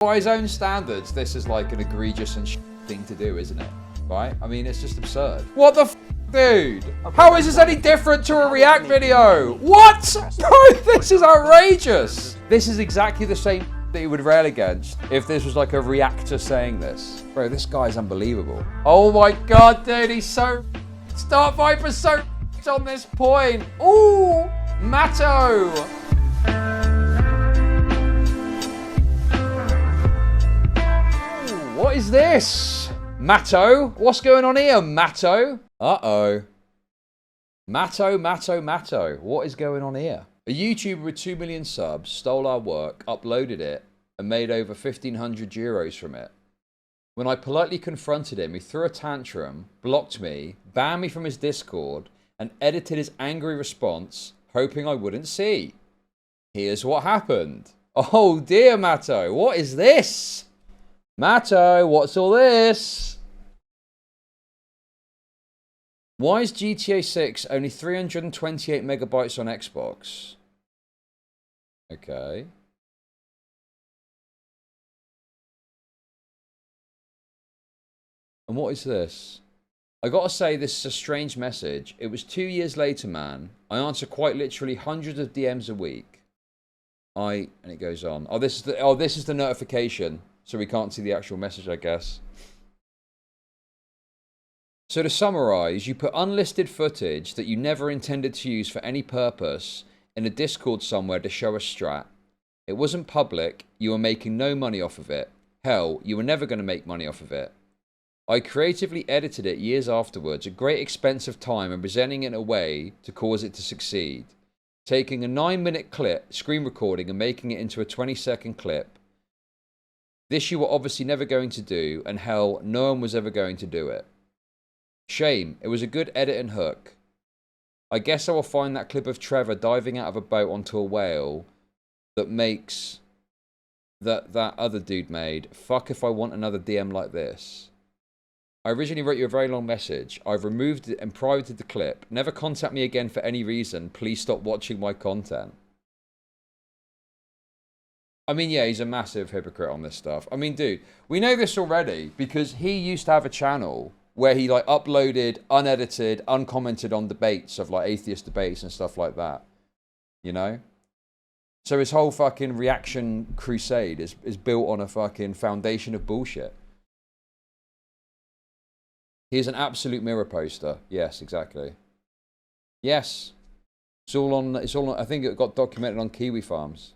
By his own standards, this is like an egregious and thing to do, isn't it? Right? I mean, it's just absurd. What the dude? How is this any different to a React video? What? Bro, this is outrageous. This is exactly the same that you would rail against if this was like a reactor saying this. Bro, this guy's unbelievable. Oh my god, dude, he's so... DarkViper's so on this point. Ooh, Matto. What is this? Matto? What's going on here, Matto? Uh-oh. Matto. What is going on here? A YouTuber with 2 million subs stole our work, uploaded it, and made over 1,500 euros from it. When I politely confronted him, he threw a tantrum, blocked me, banned me from his Discord, and edited his angry response, hoping I wouldn't see. Here's what happened. Oh dear, Matto. What is this? Matto, what's all this? Why is GTA 6 only 328 megabytes on Xbox? Okay. And what is this? I gotta say, this is a strange message. It was 2 years later, man. I answer quite literally hundreds of DMs a week. And it goes on. This is the notification. So we can't see the actual message, I guess. So to summarize, you put unlisted footage that you never intended to use for any purpose in a Discord somewhere to show a strat. It wasn't public. You were making no money off of it. Hell, you were never going to make money off of it. I creatively edited it years afterwards at great expense of time and presenting it in a way to cause it to succeed. Taking a 9-minute clip, screen recording, and making it into a 20-second clip. This you were obviously never going to do, and hell, no one was ever going to do it. Shame, it was a good edit and hook. I guess I will find that clip of Trevor diving out of a boat onto a whale that makes... that other dude made. Fuck if I want another DM like this. I originally wrote you a very long message. I've removed it and privated the clip. Never contact me again for any reason. Please stop watching my content. I mean, yeah, he's a massive hypocrite on this stuff. I mean, dude, we know this already because he used to have a channel where he like uploaded unedited, uncommented on debates of like atheist debates and stuff like that. You know? So his whole fucking reaction crusade is built on a fucking foundation of bullshit. He's an absolute mirror poster. Yes, exactly. Yes. It's all on, I think it got documented on Kiwi Farms.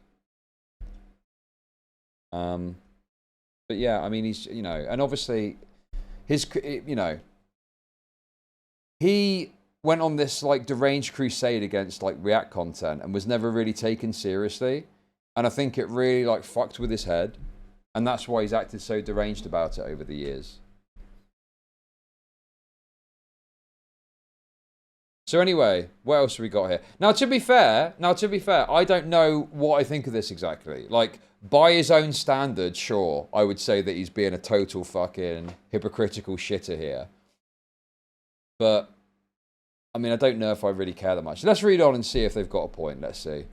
But yeah, I mean, he's, you know, and obviously his, you know, he went on this like deranged crusade against like React content and was never really taken seriously. And I think it really like fucked with his head. And that's why he's acted so deranged about it over the years. So anyway, what else have we got here? Now to be fair, I don't know what I think of this exactly. Like, by his own standards, sure, I would say that he's being a total fucking hypocritical shitter here. But, I mean, I don't know if I really care that much. Let's read on and see if they've got a point. Let's see.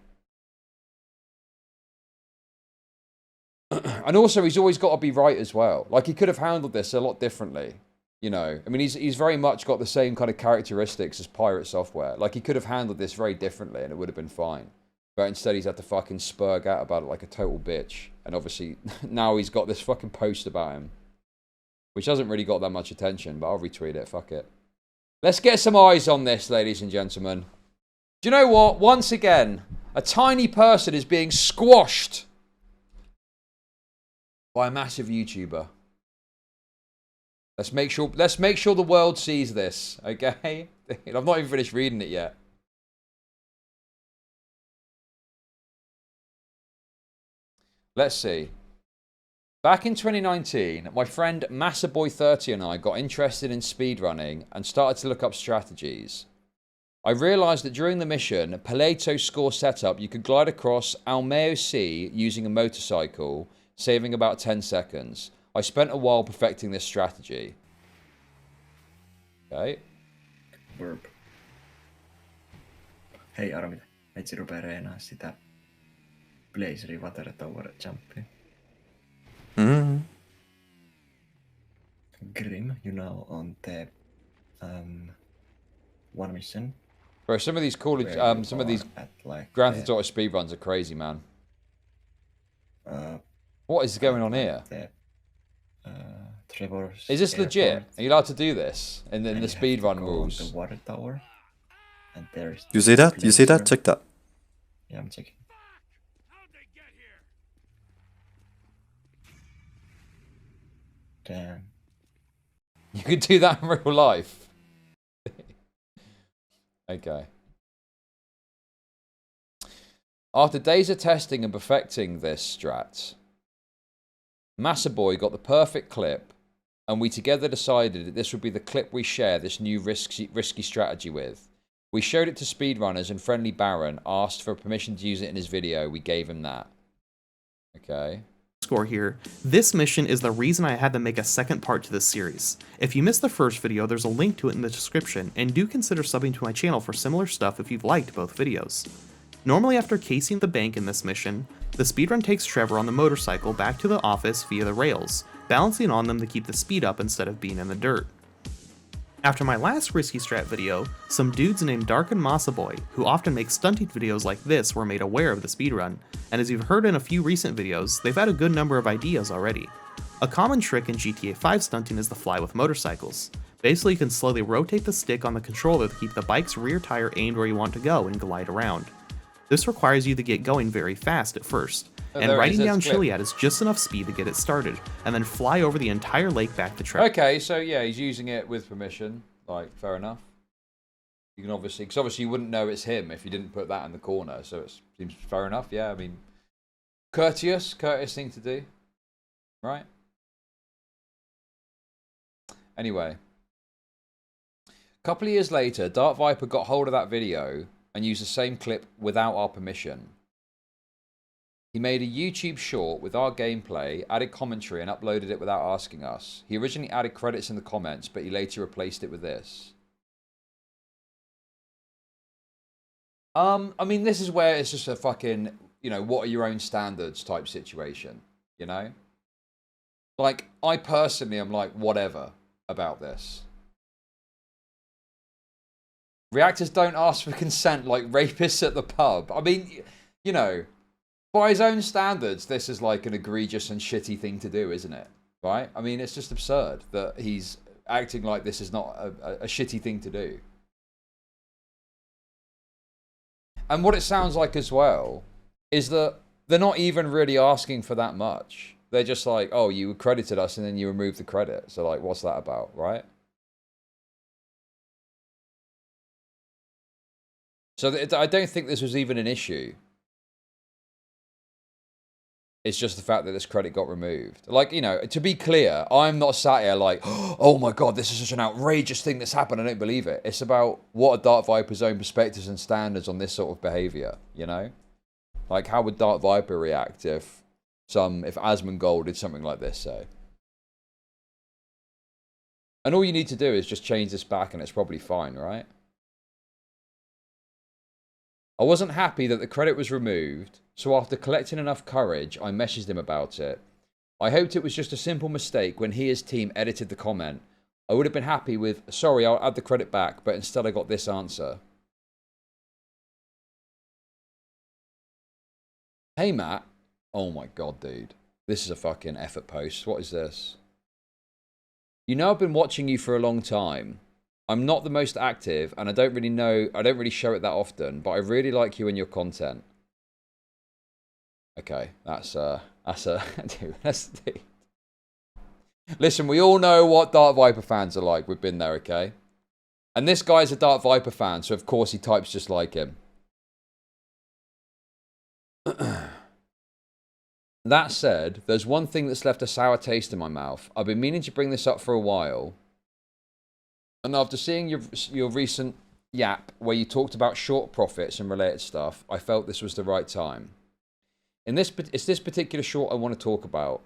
And also, he's always got to be right as well. Like, he could have handled this a lot differently. You know, I mean, he's very much got the same kind of characteristics as Pirate Software. Like, he could have handled this very differently and it would have been fine. But instead he's had to fucking spurg out about it like a total bitch. And obviously, now he's got this fucking post about him. Which hasn't really got that much attention, but I'll retweet it, fuck it. Let's get some eyes on this, ladies and gentlemen. Do you know what? Once again, a tiny person is being squashed by a massive YouTuber. Let's make sure the world sees this, okay? I've not even finished reading it yet. Let's see. Back in 2019, my friend Massaboy30 and I got interested in speedrunning and started to look up strategies. I realized that during the mission, Paleto score setup, you could glide across Almeo Sea using a motorcycle, saving about 10 seconds. I spent a while perfecting this strategy. Okay. Verb. Hei Arvid, etsi rupee reenaa sitä Blazeri Water Tower Jumpia. Grim, you know, on the one mission. Bro, some of these college, where you some of these are at, like, Grand Theft Auto speedruns are crazy, man. What is going on here? Trevor's Is this legit? airport, Are you allowed to do this in the and you speedrun have to go rules? on the water tower, and there's You see that? You see that? Check that. Yeah, I'm checking. Damn. You could do that in real life. Okay. After days of testing and perfecting this strat, Massa Boy got the perfect clip, and we together decided that this would be the clip we share this new risky strategy with. We showed it to speedrunners, and Friendly Baron asked for permission to use it in his video. We gave him that. Okay. Score here. This mission is the reason I had to make a second part to this series. If you missed the first video, there's a link to it in the description, and do consider subbing to my channel for similar stuff if you've liked both videos. Normally after casing the bank in this mission, the speedrun takes Trevor on the motorcycle back to the office via the rails, balancing on them to keep the speed up instead of being in the dirt. After my last risky strat video, some dudes named Dark and Massa Boy, who often make stunting videos like this, were made aware of the speedrun, and as you've heard in a few recent videos, they've had a good number of ideas already. A common trick in GTA 5 stunting is the fly with motorcycles. Basically, you can slowly rotate the stick on the controller to keep the bike's rear tire aimed where you want to go and glide around. This requires you to get going very fast at first, and riding down Chiliad is just enough speed to get it started, and then fly over the entire lake back to Trevor. Okay, so yeah, he's using it with permission. Like, fair enough. You can obviously, because obviously you wouldn't know it's him if you didn't put that in the corner, so it seems fair enough. Yeah, I mean, courteous thing to do, right? Anyway, a couple of years later, Dark Viper got hold of that video and used the same clip without our permission. He made a YouTube short with our gameplay, added commentary, and uploaded it without asking us. He originally added credits in the comments, but he later replaced it with this. I mean, this is where it's just a fucking, you know, what are your own standards type situation, you know? Like, I personally am like, whatever about this. Reactors don't ask for consent like rapists at the pub. I mean, you know, by his own standards, this is like an egregious and shitty thing to do, isn't it? Right? I mean, it's just absurd that he's acting like this is not a shitty thing to do. And what it sounds like as well is that they're not even really asking for that much. They're just like, oh, you credited us and then you removed the credit. So like, what's that about, right? So I don't think this was even an issue. It's just the fact that this credit got removed. Like, you know, to be clear, I'm not sat here like, oh my god, this is such an outrageous thing that's happened. I don't believe it. It's about what are Dark Viper's own perspectives and standards on this sort of behavior, you know? Like, how would Dark Viper react if Asmongold did something like this, say? And all you need to do is just change this back and it's probably fine, right? I wasn't happy that the credit was removed, so after collecting enough courage, I messaged him about it. I hoped it was just a simple mistake when he and his team edited the comment. I would have been happy with, sorry, I'll add the credit back, but instead I got this answer. Hey, Matt. Oh my god, dude. This is a fucking effort post. What is this? You know I've been watching you for a long time. I'm not the most active, and I don't really show it that often, but I really like you and your content. Okay, dude, listen, we all know what Dark Viper fans are like. We've been there, okay? And this guy's a Dark Viper fan, so of course he types just like him. That said, there's one thing that's left a sour taste in my mouth. I've been meaning to bring this up for a while. And after seeing your recent yap where you talked about short profits and related stuff, I felt this was the right time. It's this particular short I want to talk about.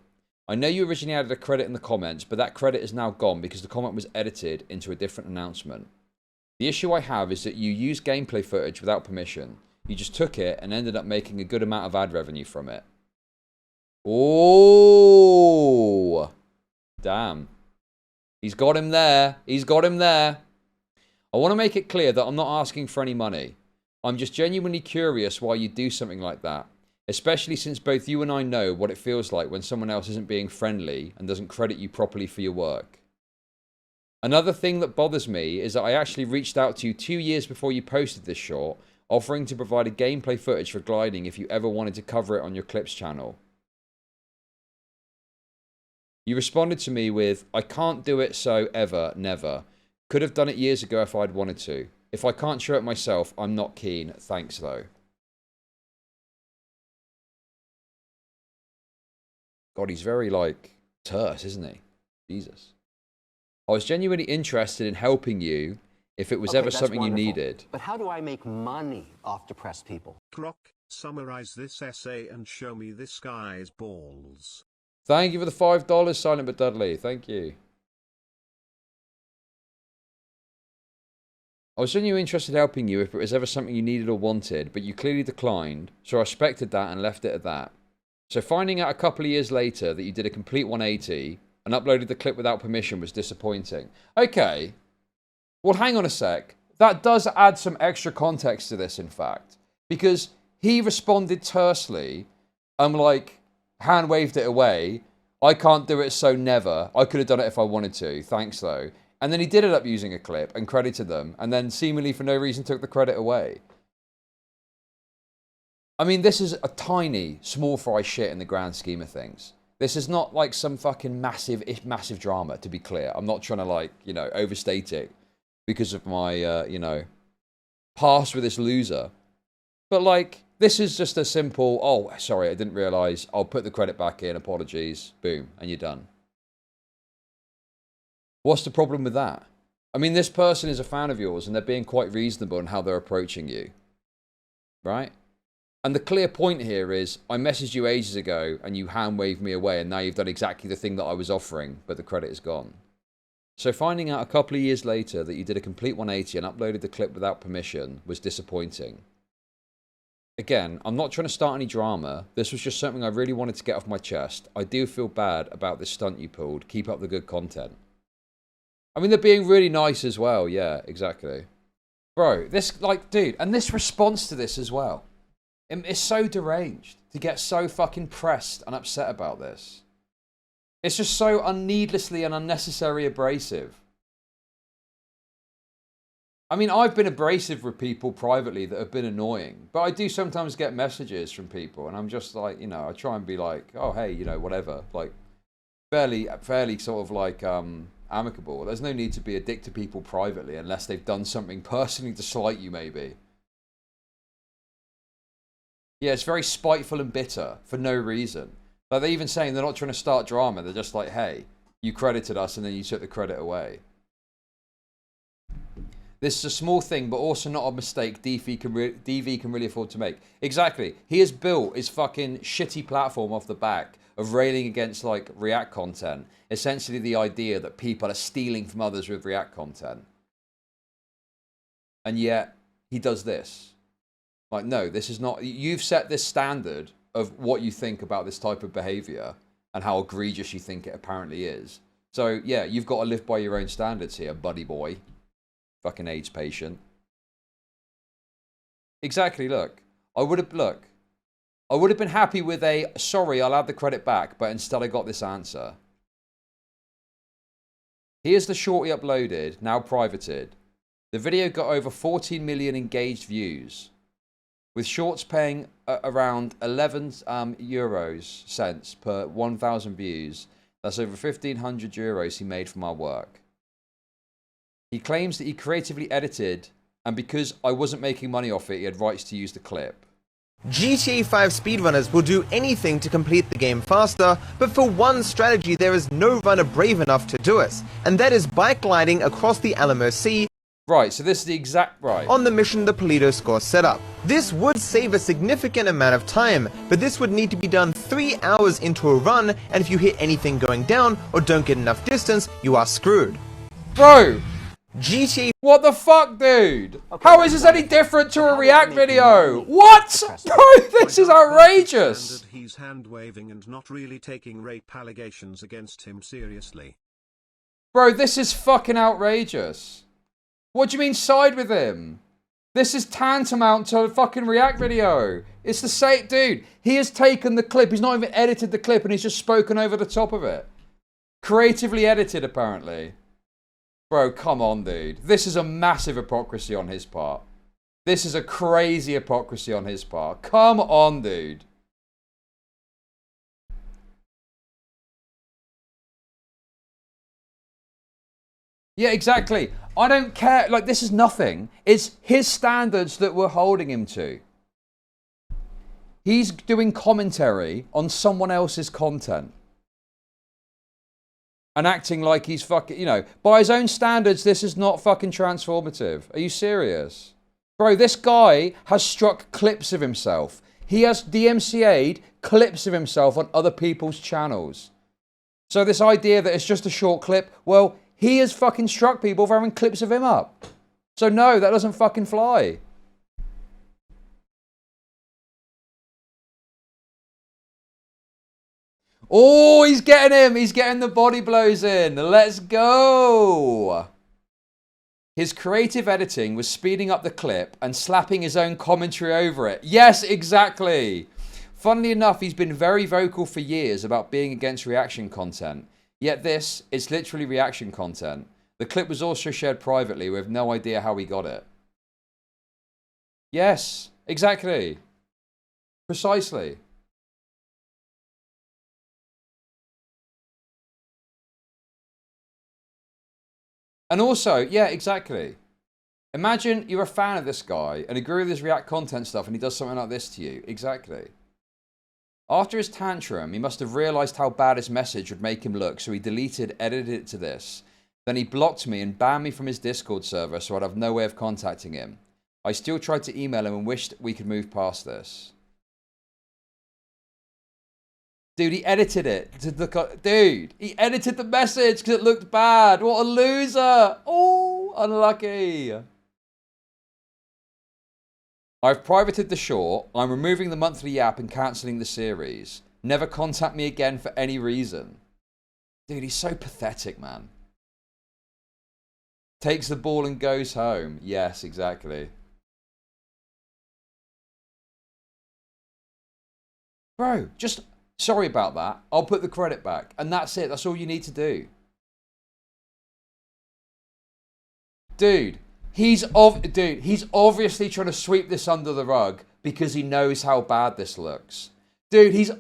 I know you originally added a credit in the comments, but that credit is now gone because the comment was edited into a different announcement. The issue I have is that you used gameplay footage without permission. You just took it and ended up making a good amount of ad revenue from it. Oh, damn. He's got him there. He's got him there. I want to make it clear that I'm not asking for any money. I'm just genuinely curious why you do something like that. Especially since both you and I know what it feels like when someone else isn't being friendly and doesn't credit you properly for your work. Another thing that bothers me is that I actually reached out to you 2 years before you posted this short, offering to provide a gameplay footage for gliding if you ever wanted to cover it on your Clips channel. You responded to me with, I can't do it so ever, never. Could have done it years ago if I'd wanted to. If I can't show it myself, I'm not keen. Thanks though. God, he's very, like, terse, isn't he? Jesus. I was genuinely interested in helping you if it was ever something you needed. But how do I make money off depressed people? Croc, summarize this essay and show me this guy's balls. Thank you for the $5, Silent but Dudley. Thank you. I was genuinely interested in helping you if it was ever something you needed or wanted, but you clearly declined, so I respected that and left it at that. So finding out a couple of years later that you did a complete 180 and uploaded the clip without permission was disappointing. Okay. Well, hang on a sec. That does add some extra context to this, in fact. Because he responded tersely, like, hand waved it away. I can't do it, so never. I could have done it if I wanted to. Thanks, though. And then he did end up using a clip and credited them, and then seemingly for no reason took the credit away. I mean, this is a tiny, small fry shit in the grand scheme of things. This is not like some fucking massive drama, to be clear. I'm not trying to, like, you know, overstate it because of my, you know, past with this loser. But, like, this is just a simple, oh, sorry, I didn't realise. I'll put the credit back in, apologies, boom, and you're done. What's the problem with that? I mean, this person is a fan of yours and they're being quite reasonable in how they're approaching you. Right? And the clear point here is, I messaged you ages ago and you hand-waved me away and now you've done exactly the thing that I was offering, but the credit is gone. So finding out a couple of years later that you did a complete 180 and uploaded the clip without permission was disappointing. Again, I'm not trying to start any drama. This was just something I really wanted to get off my chest. I do feel bad about this stunt you pulled. Keep up the good content. I mean, they're being really nice as well. Yeah, exactly. Bro, this, like, dude, and this response to this as well. It's so deranged to get so fucking pressed and upset about this. It's just so needlessly and unnecessary abrasive. I mean, I've been abrasive with people privately that have been annoying, but I do sometimes get messages from people and I'm just like, you know, I try and be like, oh, hey, you know, whatever. Like, fairly sort of like, amicable. There's no need to be a dick to people privately unless they've done something personally to slight you, maybe. Yeah, it's very spiteful and bitter for no reason. Like, they're even saying they're not trying to start drama. They're just like, hey, you credited us and then you took the credit away. This is a small thing, but also not a mistake DV can really afford to make. Exactly. He has built his fucking shitty platform off the back of railing against, like, React content. Essentially the idea that people are stealing from others with React content. And yet, he does this. Like, no, this is not... You've set this standard of what you think about this type of behavior and how egregious you think it apparently is. So, yeah, you've got to live by your own standards here, buddy boy. Fucking AIDS patient. Exactly, look. I would have been happy with a, sorry, I'll add the credit back, but instead I got this answer. Here's the short he uploaded, now privated. The video got over 14 million engaged views, with shorts paying around 11 cents per 1,000 views. That's over 1,500 euros he made from our work. He claims that he creatively edited, and because I wasn't making money off it, he had rights to use the clip. GTA 5 speedrunners will do anything to complete the game faster, but for one strategy there is no runner brave enough to do it, and that is bike gliding across the Alamo Sea. Right, so this is the exact right. On the mission the Polito score set up. This would save a significant amount of time, but this would need to be done 3 hours into a run, and if you hit anything going down or don't get enough distance, you are screwed. Bro! GTA... What the fuck, dude? Okay, How is this any different to a React video? What? Bro, this is outrageous! He's hand-waving and not really taking rape allegations against him seriously. Bro, this is fucking outrageous. What do you mean side with him? This is tantamount to a fucking React video. It's the same, dude. He has taken the clip. He's not even edited the clip and he's just spoken over the top of it. Creatively edited, apparently. Bro, come on, dude. This is a massive hypocrisy on his part. This is a crazy hypocrisy on his part. Come on, dude. Yeah, exactly. I don't care. Like, this is nothing. It's his standards that we're holding him to. He's doing commentary on someone else's content. And acting like he's fucking, you know, by his own standards, this is not fucking transformative. Are you serious? Bro, this guy has struck clips of himself. He has DMCA'd clips of himself on other people's channels. So this idea that it's just a short clip, well, he has fucking struck people for having clips of him up. So no, that doesn't fucking fly. Oh, he's getting him. He's getting the body blows in. Let's go. His creative editing was speeding up the clip and slapping his own commentary over it. Yes, exactly. Funnily enough, he's been very vocal for years about being against reaction content. Yet this, it's literally reaction content. The clip was also shared privately. We have no idea how he got it. Yes, exactly. Precisely. And also, yeah, exactly. Imagine you're a fan of this guy and agree with his React content stuff and he does something like this to you. Exactly. After his tantrum, he must have realized how bad his message would make him look, so he edited it to this. Then he blocked me and banned me from his Discord server, so I'd have no way of contacting him. I still tried to email him and wished we could move past this. Dude, he edited it. Dude, he edited the message because it looked bad. What a loser. Oh, unlucky. I've privated the short. I'm removing the monthly app and cancelling the series. Never contact me again for any reason. Dude, he's so pathetic, man. Takes the ball and goes home. Yes, exactly. Bro, just... sorry about that. I'll put the credit back. And that's it. That's all you need to do. Dude, he's obviously trying to sweep this under the rug because he knows how bad this looks. Dude, he's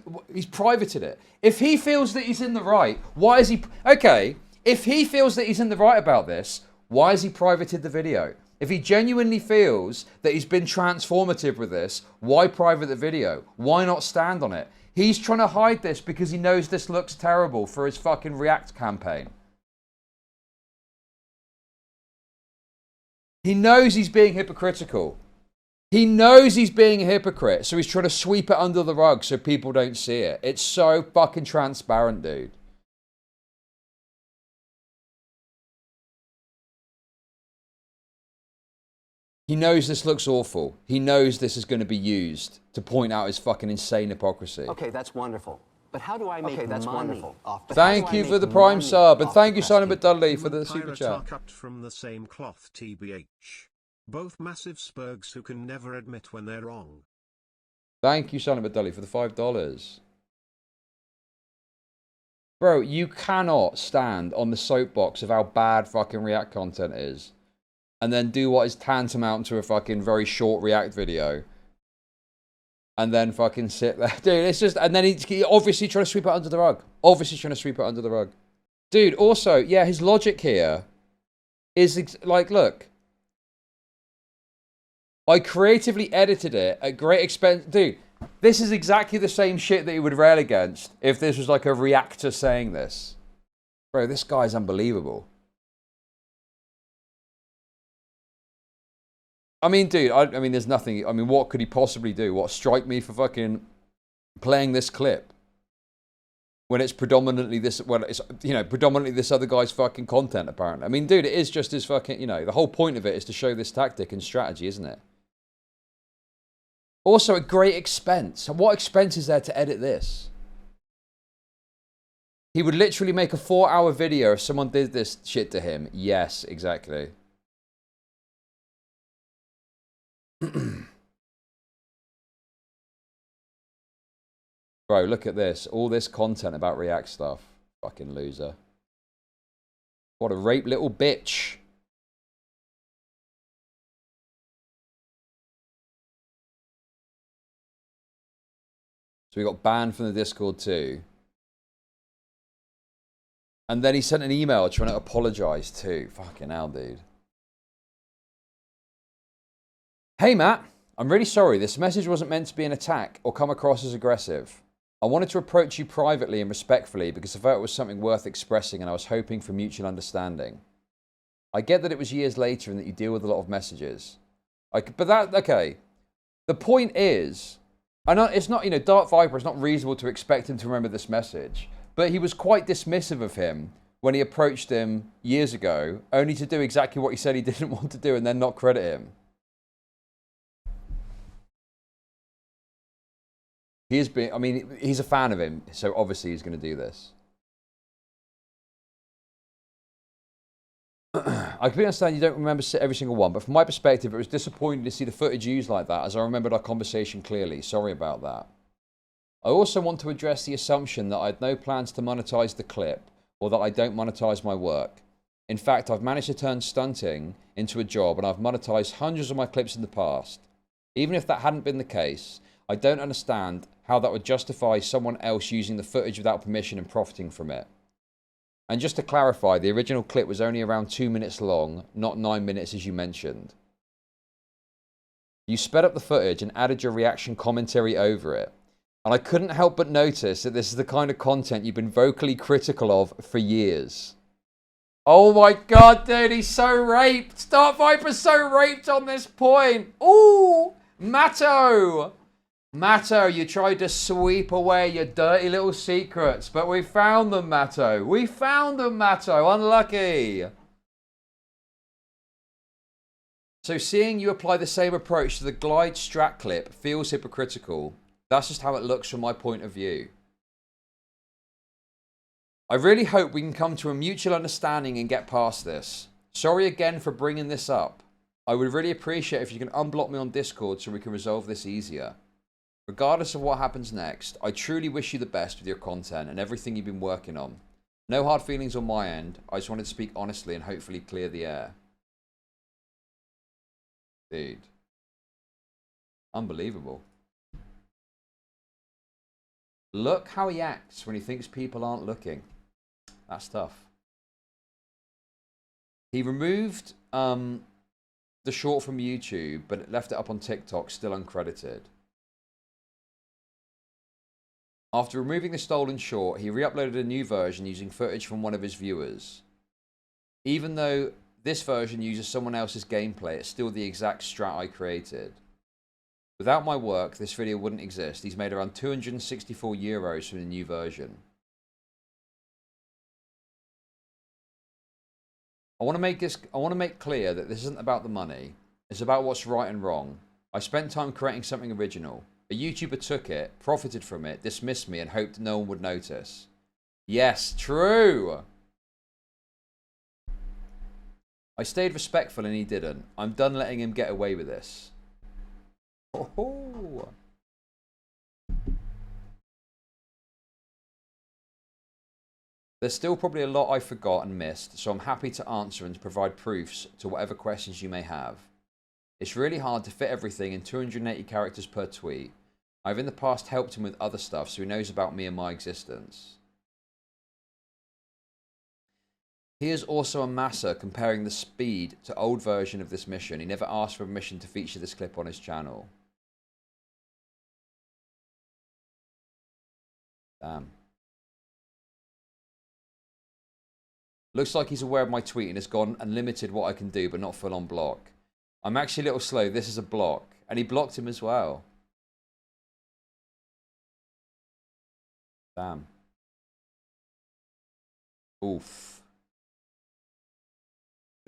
privated it. If he feels that he's in the right, why is he... okay, if he feels that he's in the right about this, why has he privated the video? If he genuinely feels that he's been transformative with this, why private the video? Why not stand on it? He's trying to hide this because he knows this looks terrible for his fucking React campaign. He knows he's being hypocritical. He knows he's being a hypocrite, so he's trying to sweep it under the rug so people don't see it. It's so fucking transparent, dude. He knows this looks awful. He knows this is going to be used to point out his fucking insane hypocrisy. Okay, that's wonderful. But how do I make money off the Thank you for the Prime sub, and thank you, Simon but Dudley, for the super chat. Are cut from the same cloth, TBH. Both massive spurgs who can never admit when they're wrong. Thank you, Simon but Dudley, for the $5. Bro, you cannot stand on the soapbox of how bad fucking React content is, and then do what is tantamount to a fucking very short React video. And then fucking sit there. Dude, it's just... and then he obviously trying to sweep it under the rug. Obviously trying to sweep it under the rug. Dude, also, yeah, his logic here is... like, look. I creatively edited it at great expense. Dude, this is exactly the same shit that he would rail against if this was like a reactor saying this. Bro, this guy's unbelievable. I mean, dude, I mean, there's nothing... I mean, what could he possibly do? What, strike me for fucking playing this clip? When it's predominantly this... well, it's, you know, predominantly this other guy's fucking content, apparently. I mean, dude, it is just his fucking... you know, the whole point of it is to show this tactic and strategy, isn't it? Also, at great expense. What expense is there to edit this? He would literally make a 4-hour video if someone did this shit to him. Yes, exactly. Bro, look at this. All this content about React stuff. Fucking loser. What a rape little bitch. So we got banned from the Discord too. And then he sent an email trying to apologize too. Fucking hell, dude. Hey, Matt. I'm really sorry. This message wasn't meant to be an attack or come across as aggressive. I wanted to approach you privately and respectfully because I felt it was something worth expressing and I was hoping for mutual understanding. I get that it was years later and that you deal with a lot of messages. Okay. The point is, it's not, Dark Viper, it's not reasonable to expect him to remember this message. But he was quite dismissive of him when he approached him years ago, only to do exactly what he said he didn't want to do and then not credit him. He's a fan of him, so obviously he's going to do this. I completely understand you don't remember every single one, but from my perspective, it was disappointing to see the footage used like that, as I remembered our conversation clearly. Sorry about that. I also want to address the assumption that I had no plans to monetize the clip, or that I don't monetize my work. In fact, I've managed to turn stunting into a job, and I've monetized hundreds of my clips in the past. Even if that hadn't been the case, I don't understand how that would justify someone else using the footage without permission and profiting from it. And just to clarify, the original clip was only around 2 minutes long, not 9 minutes as you mentioned. You sped up the footage and added your reaction commentary over it. And I couldn't help but notice that this is the kind of content you've been vocally critical of for years. Oh my god, dude, he's so raped. DarkViper's so raped on this point. Ooh, Matto. Matto, you tried to sweep away your dirty little secrets, but we found them, Matto. We found them, Matto. Unlucky. So seeing you apply the same approach to the glide strat clip feels hypocritical. That's just how it looks from my point of view. I really hope we can come to a mutual understanding and get past this. Sorry again for bringing this up. I would really appreciate if you can unblock me on Discord so we can resolve this easier. Regardless of what happens next, I truly wish you the best with your content and everything you've been working on. No hard feelings on my end. I just wanted to speak honestly and hopefully clear the air. Dude. Unbelievable. Look how he acts when he thinks people aren't looking. That's tough. He removed the short from YouTube, but left it up on TikTok, still uncredited. After removing the stolen short, he re-uploaded a new version using footage from one of his viewers. Even though this version uses someone else's gameplay, it's still the exact strat I created. Without my work, this video wouldn't exist. He's made around 264 euros from the new version. I want to make clear that this isn't about the money. It's about what's right and wrong. I spent time creating something original. A YouTuber took it, profited from it, dismissed me, and hoped no one would notice. Yes, true! I stayed respectful and he didn't. I'm done letting him get away with this. Oh. There's still probably a lot I forgot and missed, so I'm happy to answer and to provide proofs to whatever questions you may have. It's really hard to fit everything in 280 characters per tweet. I've in the past helped him with other stuff, so he knows about me and my existence. Here's also a massa comparing the speed to old version of this mission. He never asked for permission to feature this clip on his channel. Damn. Looks like he's aware of my tweet and has gone and limited what I can do, but not full on block. I'm actually a little slow. This is a block. And he blocked him as well. Damn. Oof.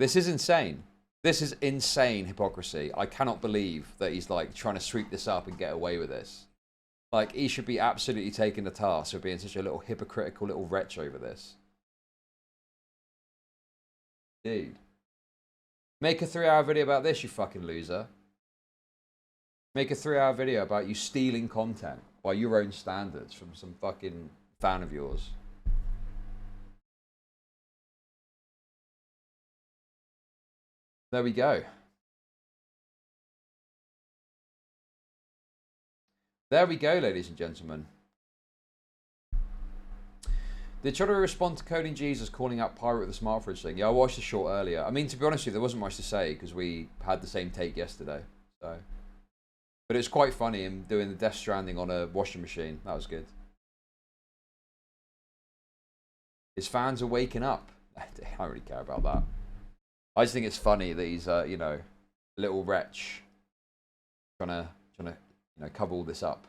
This is insane. This is insane hypocrisy. I cannot believe that he's like trying to sweep this up and get away with this. Like, he should be absolutely taken to task for being such a little hypocritical little wretch over this. Dude. Make a 3-hour video about this, you fucking loser. Make a 3-hour video about you stealing content by your own standards from some fucking fan of yours. There we go. There we go, ladies and gentlemen. Did Chud respond to Coding Jesus calling out Pirate with the smart fridge thing? Yeah, I watched the short earlier. I mean, to be honest with you, there wasn't much to say because we had the same take yesterday. So, but it's quite funny him doing the Death Stranding on a washing machine. That was good. His fans are waking up. I don't really care about that. I just think it's funny that he's, you know, a little wretch trying to, you know, cover all this up.